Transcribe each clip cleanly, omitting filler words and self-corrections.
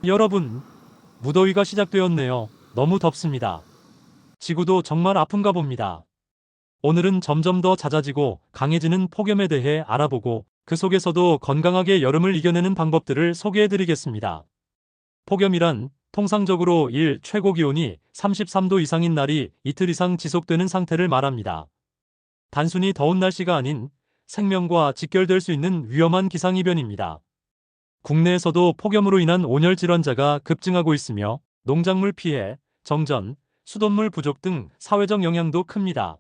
여러분, 무더위가 시작되었네요. 너무 덥습니다. 지구도 정말 아픈가 봅니다. 오늘은 점점 더 잦아지고 강해지는 폭염에 대해 알아보고 그 속에서도 건강하게 여름을 이겨내는 방법들을 소개해 드리겠습니다. 폭염이란 통상적으로 일 최고 기온이 33도 이상인 날이 이틀 이상 지속되는 상태를 말합니다. 단순히 더운 날씨가 아닌 생명과 직결될 수 있는 위험한 기상이변입니다. 국내에서도 폭염으로 인한 온열 질환자가 급증하고 있으며 농작물 피해, 정전, 수돗물 부족 등 사회적 영향도 큽니다.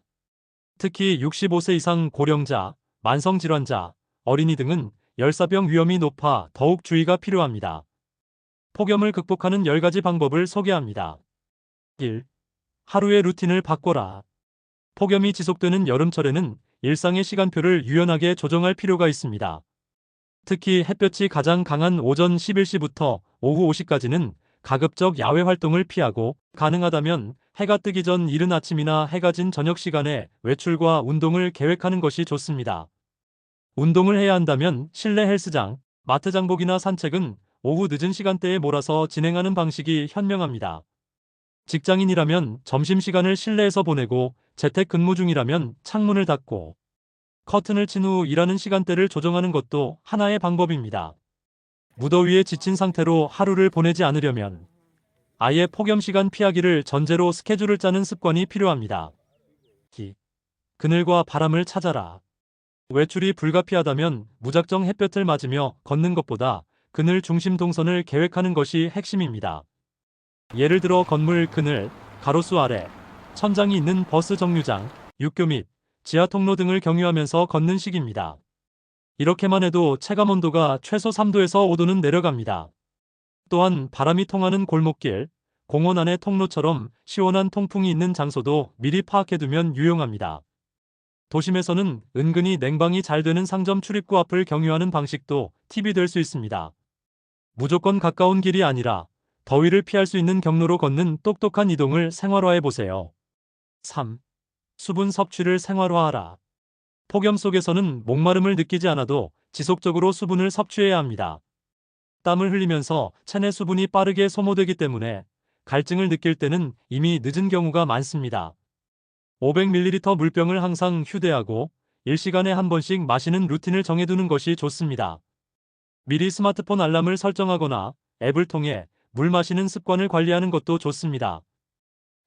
특히 65세 이상 고령자, 만성질환자, 어린이 등은 열사병 위험이 높아 더욱 주의가 필요합니다. 폭염을 극복하는 10가지 방법을 소개합니다. 1. 하루의 루틴을 바꿔라. 폭염이 지속되는 여름철에는 일상의 시간표를 유연하게 조정할 필요가 있습니다. 특히 햇볕이 가장 강한 오전 11시부터 오후 5시까지는 가급적 야외 활동을 피하고 가능하다면 해가 뜨기 전 이른 아침이나 해가 진 저녁 시간에 외출과 운동을 계획하는 것이 좋습니다. 운동을 해야 한다면 실내 헬스장, 마트 장복이나 산책은 오후 늦은 시간대에 몰아서 진행하는 방식이 현명합니다. 직장인이라면 점심시간을 실내에서 보내고 재택근무 중이라면 창문을 닫고 커튼을 친 후 일하는 시간대를 조정하는 것도 하나의 방법입니다. 무더위에 지친 상태로 하루를 보내지 않으려면 아예 폭염 시간 피하기를 전제로 스케줄을 짜는 습관이 필요합니다. 그늘과 바람을 찾아라. 외출이 불가피하다면 무작정 햇볕을 맞으며 걷는 것보다 그늘 중심 동선을 계획하는 것이 핵심입니다. 예를 들어 건물 그늘, 가로수 아래, 천장이 있는 버스 정류장, 육교 및 지하 통로 등을 경유하면서 걷는 식입니다. 이렇게만 해도 체감 온도가 최소 3도에서 5도는 내려갑니다. 또한 바람이 통하는 골목길, 공원 안의 통로처럼 시원한 통풍이 있는 장소도 미리 파악해두면 유용합니다. 도심에서는 은근히 냉방이 잘 되는 상점 출입구 앞을 경유하는 방식도 팁이 될 수 있습니다. 무조건 가까운 길이 아니라 더위를 피할 수 있는 경로로 걷는 똑똑한 이동을 생활화해보세요. 3. 수분 섭취를 생활화하라. 폭염 속에서는 목마름을 느끼지 않아도 지속적으로 수분을 섭취해야 합니다. 땀을 흘리면서 체내 수분이 빠르게 소모되기 때문에 갈증을 느낄 때는 이미 늦은 경우가 많습니다. 500ml 물병을 항상 휴대하고 1시간에 한 번씩 마시는 루틴을 정해두는 것이 좋습니다. 미리 스마트폰 알람을 설정하거나 앱을 통해 물 마시는 습관을 관리하는 것도 좋습니다.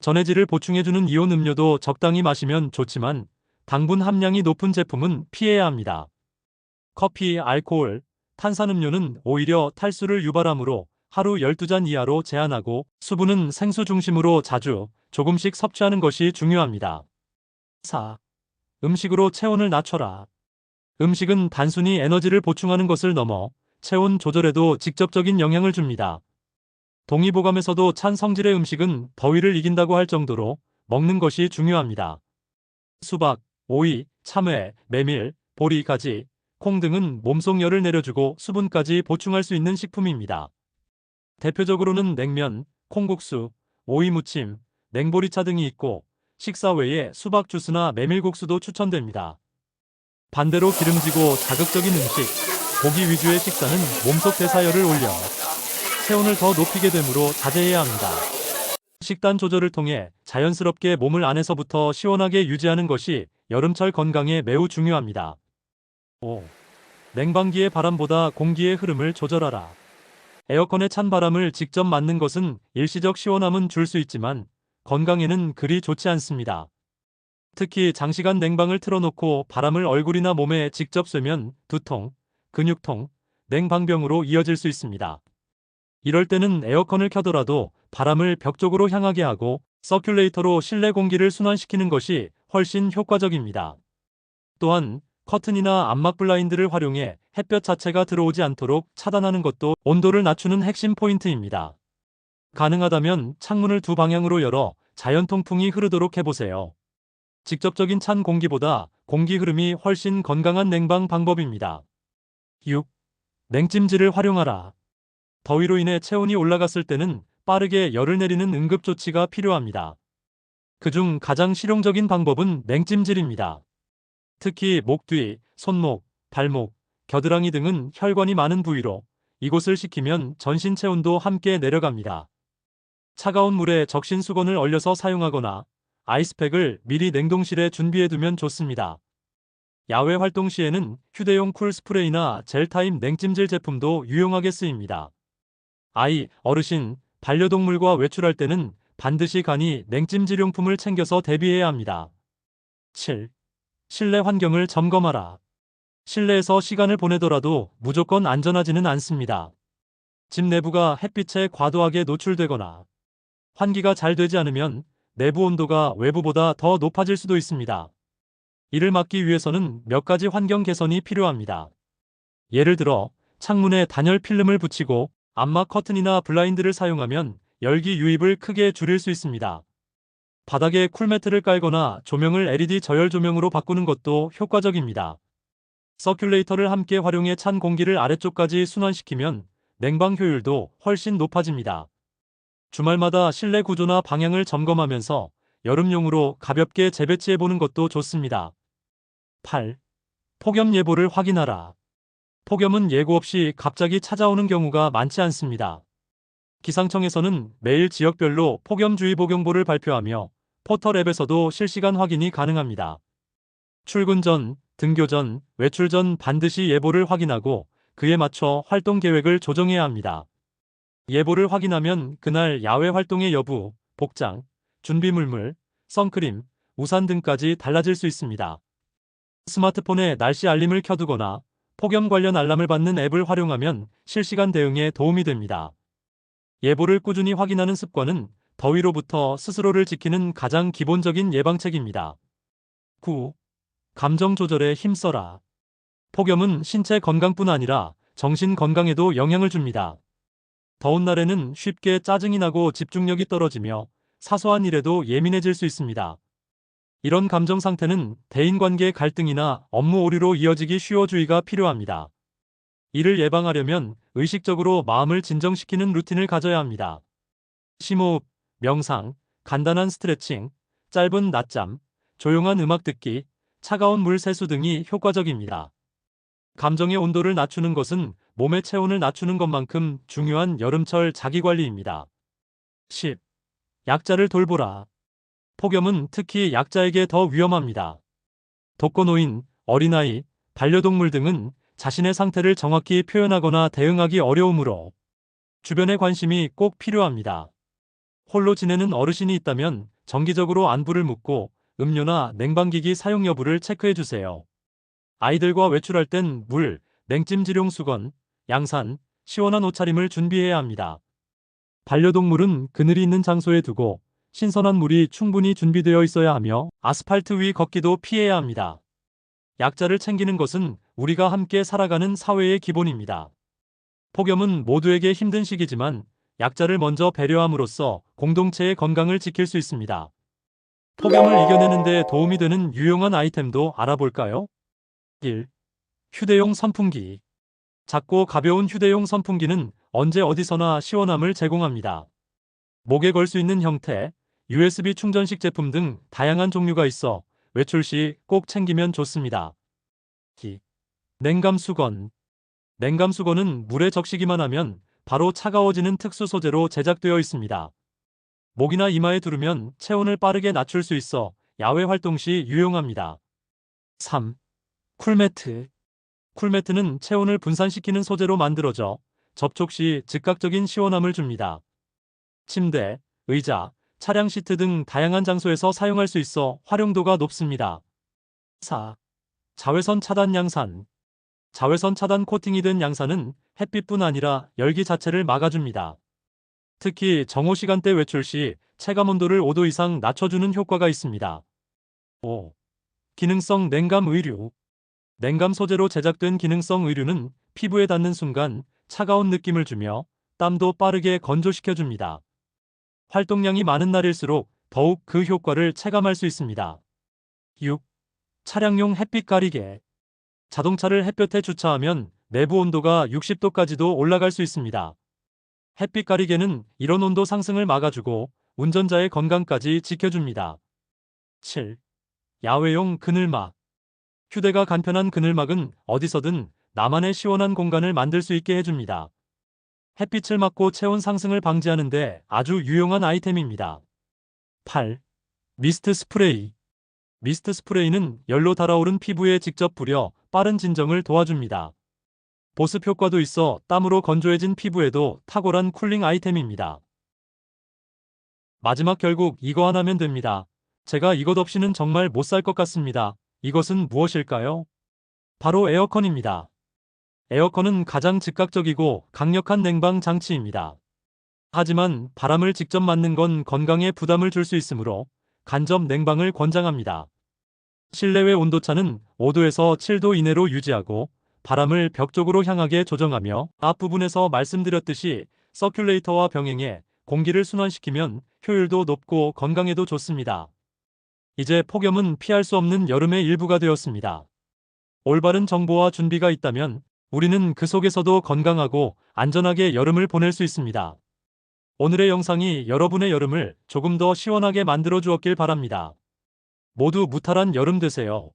전해질을 보충해주는 이온 음료도 적당히 마시면 좋지만 당분 함량이 높은 제품은 피해야 합니다. 커피, 알코올, 탄산음료는 오히려 탈수를 유발하므로 하루 12잔 이하로 제한하고 수분은 생수 중심으로 자주 조금씩 섭취하는 것이 중요합니다. 4. 음식으로 체온을 낮춰라. 음식은 단순히 에너지를 보충하는 것을 넘어 체온 조절에도 직접적인 영향을 줍니다. 동의보감에서도 찬 성질의 음식은 더위를 이긴다고 할 정도로 먹는 것이 중요합니다. 수박, 오이, 참외, 메밀, 보리, 가지, 콩 등은 몸속 열을 내려주고 수분까지 보충할 수 있는 식품입니다. 대표적으로는 냉면, 콩국수, 오이 무침, 냉보리차 등이 있고 식사 외에 수박 주스나 메밀국수도 추천됩니다. 반대로 기름지고 자극적인 음식, 고기 위주의 식사는 몸속 대사열을 올려 체온을 더 높이게 되므로 자제해야 합니다. 식단 조절을 통해 자연스럽게 몸을 안에서부터 시원하게 유지하는 것이 여름철 건강에 매우 중요합니다. 5. 냉방기의 바람보다 공기의 흐름을 조절하라. 에어컨의 찬 바람을 직접 맞는 것은 일시적 시원함은 줄 수 있지만 건강에는 그리 좋지 않습니다. 특히 장시간 냉방을 틀어놓고 바람을 얼굴이나 몸에 직접 쐬면 두통, 근육통, 냉방병으로 이어질 수 있습니다. 이럴 때는 에어컨을 켜더라도 바람을 벽 쪽으로 향하게 하고 서큘레이터로 실내 공기를 순환시키는 것이 훨씬 효과적입니다. 또한 커튼이나 암막 블라인드를 활용해 햇볕 자체가 들어오지 않도록 차단하는 것도 온도를 낮추는 핵심 포인트입니다. 가능하다면 창문을 두 방향으로 열어 자연 통풍이 흐르도록 해보세요. 직접적인 찬 공기보다 공기 흐름이 훨씬 건강한 냉방 방법입니다. 6. 냉찜질을 활용하라. 더위로 인해 체온이 올라갔을 때는 빠르게 열을 내리는 응급조치가 필요합니다. 그중 가장 실용적인 방법은 냉찜질입니다. 특히 목 뒤, 손목, 발목, 겨드랑이 등은 혈관이 많은 부위로 이곳을 식히면 전신 체온도 함께 내려갑니다. 차가운 물에 적신 수건을 얼려서 사용하거나 아이스팩을 미리 냉동실에 준비해두면 좋습니다. 야외 활동 시에는 휴대용 쿨 스프레이나 젤 타입 냉찜질 제품도 유용하게 쓰입니다. 아이, 어르신, 반려동물과 외출할 때는 반드시 간이 냉찜질용품을 챙겨서 대비해야 합니다. 7. 실내 환경을 점검하라. 실내에서 시간을 보내더라도 무조건 안전하지는 않습니다. 집 내부가 햇빛에 과도하게 노출되거나 환기가 잘 되지 않으면 내부 온도가 외부보다 더 높아질 수도 있습니다. 이를 막기 위해서는 몇 가지 환경 개선이 필요합니다. 예를 들어 창문에 단열 필름을 붙이고 암막 커튼이나 블라인드를 사용하면 열기 유입을 크게 줄일 수 있습니다. 바닥에 쿨매트를 깔거나 조명을 LED 저열 조명으로 바꾸는 것도 효과적입니다. 서큘레이터를 함께 활용해 찬 공기를 아래쪽까지 순환시키면 냉방 효율도 훨씬 높아집니다. 주말마다 실내 구조나 방향을 점검하면서 여름용으로 가볍게 재배치해보는 것도 좋습니다. 8. 폭염 예보를 확인하라. 폭염은 예고 없이 갑자기 찾아오는 경우가 많지 않습니다. 기상청에서는 매일 지역별로 폭염주의보 경보를 발표하며 포털 앱에서도 실시간 확인이 가능합니다. 출근 전, 등교 전, 외출 전 반드시 예보를 확인하고 그에 맞춰 활동 계획을 조정해야 합니다. 예보를 확인하면 그날 야외 활동의 여부, 복장, 준비물물, 선크림, 우산 등까지 달라질 수 있습니다. 스마트폰에 날씨 알림을 켜두거나 폭염 관련 알람을 받는 앱을 활용하면 실시간 대응에 도움이 됩니다. 예보를 꾸준히 확인하는 습관은 더위로부터 스스로를 지키는 가장 기본적인 예방책입니다. 9. 감정 조절에 힘써라. 폭염은 신체 건강뿐 아니라 정신 건강에도 영향을 줍니다. 더운 날에는 쉽게 짜증이 나고 집중력이 떨어지며 사소한 일에도 예민해질 수 있습니다. 이런 감정 상태는 대인관계 갈등이나 업무 오류로 이어지기 쉬워 주의가 필요합니다. 이를 예방하려면 의식적으로 마음을 진정시키는 루틴을 가져야 합니다. 심호흡, 명상, 간단한 스트레칭, 짧은 낮잠, 조용한 음악 듣기, 차가운 물 세수 등이 효과적입니다. 감정의 온도를 낮추는 것은 몸의 체온을 낮추는 것만큼 중요한 여름철 자기관리입니다. 10. 약자를 돌보라. 폭염은 특히 약자에게 더 위험합니다. 독거노인, 어린아이, 반려동물 등은 자신의 상태를 정확히 표현하거나 대응하기 어려우므로 주변의 관심이 꼭 필요합니다. 홀로 지내는 어르신이 있다면 정기적으로 안부를 묻고 음료나 냉방기기 사용 여부를 체크해 주세요. 아이들과 외출할 땐 물, 냉찜질용 수건, 양산, 시원한 옷차림을 준비해야 합니다. 반려동물은 그늘이 있는 장소에 두고 신선한 물이 충분히 준비되어 있어야 하며 아스팔트 위 걷기도 피해야 합니다. 약자를 챙기는 것은 우리가 함께 살아가는 사회의 기본입니다. 폭염은 모두에게 힘든 시기지만 약자를 먼저 배려함으로써 공동체의 건강을 지킬 수 있습니다. 폭염을 이겨내는 데 도움이 되는 유용한 아이템도 알아볼까요? 1. 휴대용 선풍기. 작고 가벼운 휴대용 선풍기는 언제 어디서나 시원함을 제공합니다. 목에 걸 수 있는 형태, USB 충전식 제품 등 다양한 종류가 있어 외출 시 꼭 챙기면 좋습니다. 2. 냉감 수건. 냉감 수건은 물에 적시기만 하면 바로 차가워지는 특수 소재로 제작되어 있습니다. 목이나 이마에 두르면 체온을 빠르게 낮출 수 있어 야외 활동 시 유용합니다. 3. 쿨매트. 쿨매트는 체온을 분산시키는 소재로 만들어져 접촉 시 즉각적인 시원함을 줍니다. 침대, 의자, 차량 시트 등 다양한 장소에서 사용할 수 있어 활용도가 높습니다. 4. 자외선 차단 양산. 자외선 차단 코팅이 된 양산은 햇빛뿐 아니라 열기 자체를 막아줍니다. 특히 정오 시간대 외출 시 체감 온도를 5도 이상 낮춰주는 효과가 있습니다. 5. 기능성 냉감 의류. 냉감 소재로 제작된 기능성 의류는 피부에 닿는 순간 차가운 느낌을 주며 땀도 빠르게 건조시켜줍니다. 활동량이 많은 날일수록 더욱 그 효과를 체감할 수 있습니다. 6. 차량용 햇빛 가리개. 자동차를 햇볕에 주차하면 내부 온도가 60도까지도 올라갈 수 있습니다. 햇빛 가리개는 이런 온도 상승을 막아주고 운전자의 건강까지 지켜줍니다. 7. 야외용 그늘막. 휴대가 간편한 그늘막은 어디서든 나만의 시원한 공간을 만들 수 있게 해줍니다. 햇빛을 막고 체온 상승을 방지하는데 아주 유용한 아이템입니다. 8. 미스트 스프레이. 미스트 스프레이는 열로 달아오른 피부에 직접 뿌려 빠른 진정을 도와줍니다. 보습 효과도 있어 땀으로 건조해진 피부에도 탁월한 쿨링 아이템입니다. 마지막 결국 이거 하나면 됩니다. 제가 이것 없이는 정말 못 살 것 같습니다. 이것은 무엇일까요? 바로 에어컨입니다. 에어컨은 가장 즉각적이고 강력한 냉방 장치입니다. 하지만 바람을 직접 맞는 건 건강에 부담을 줄 수 있으므로 간접 냉방을 권장합니다. 실내외 온도차는 5도에서 7도 이내로 유지하고 바람을 벽 쪽으로 향하게 조정하며 앞부분에서 말씀드렸듯이 서큘레이터와 병행해 공기를 순환시키면 효율도 높고 건강에도 좋습니다. 이제 폭염은 피할 수 없는 여름의 일부가 되었습니다. 올바른 정보와 준비가 있다면 우리는 그 속에서도 건강하고 안전하게 여름을 보낼 수 있습니다. 오늘의 영상이 여러분의 여름을 조금 더 시원하게 만들어 주었길 바랍니다. 모두 무탈한 여름 되세요.